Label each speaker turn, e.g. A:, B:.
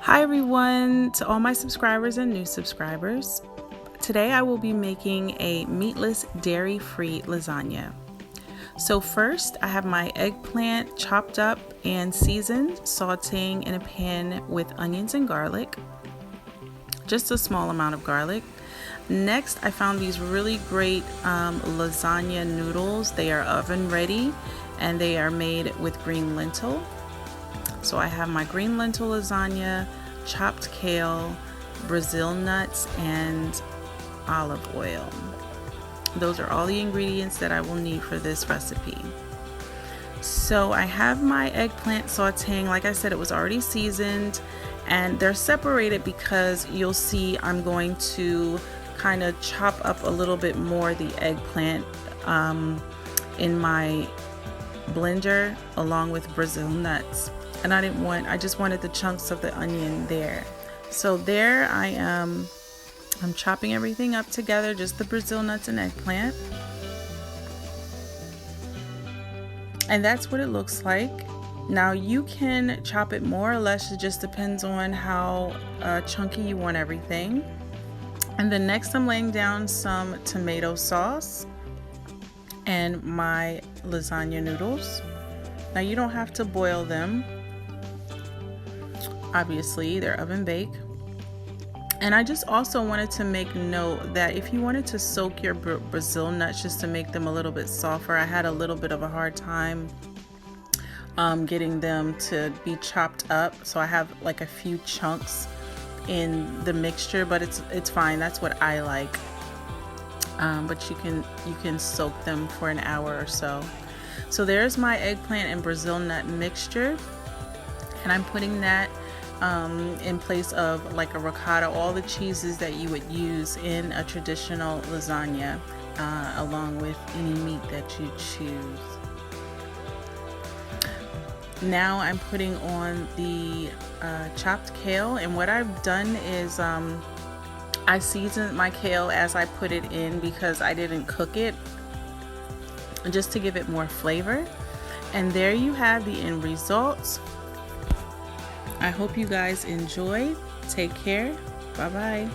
A: Hi everyone, to all my subscribers and new subscribers. Today I will be making a meatless, dairy-free lasagna. So first I have my eggplant chopped up and seasoned, sauteing in a pan with onions and garlic. Just a small amount of garlic. Next I found these really great lasagna noodles. They are oven ready and they are made with green lentil. So I have my green lentil lasagna, chopped kale, Brazil nuts, and olive oil. Those are all the ingredients that I will need for this recipe. So I have my eggplant sauteing. Like I said, it was already seasoned, and they're separated because you'll see I'm going to kind of chop up a little bit more the eggplant in my blender along with Brazil nuts. And I just wanted the chunks of the onion there. So there I am, I'm chopping everything up together, just the Brazil nuts and eggplant. And that's what it looks like. Now you can chop it more or less, it just depends on how chunky you want everything. And then next I'm laying down some tomato sauce and my lasagna noodles. Now you don't have to boil them. Obviously, they're oven baked. And I just also wanted to make note that if you wanted to soak your Brazil nuts just to make them a little bit softer, I had a little bit of a hard time getting them to be chopped up. So I have like a few chunks in the mixture, but it's fine. That's what I like. But you can soak them for an hour or so. So there's my eggplant and Brazil nut mixture, and I'm putting that in place of like a ricotta, all the cheeses that you would use in a traditional lasagna, along with any meat that you choose. Now I'm putting on the chopped kale, and what I've done is I seasoned my kale as I put it in because I didn't cook it, just to give it more flavor. And there you have the end results. I hope you guys enjoy. Take care. Bye bye.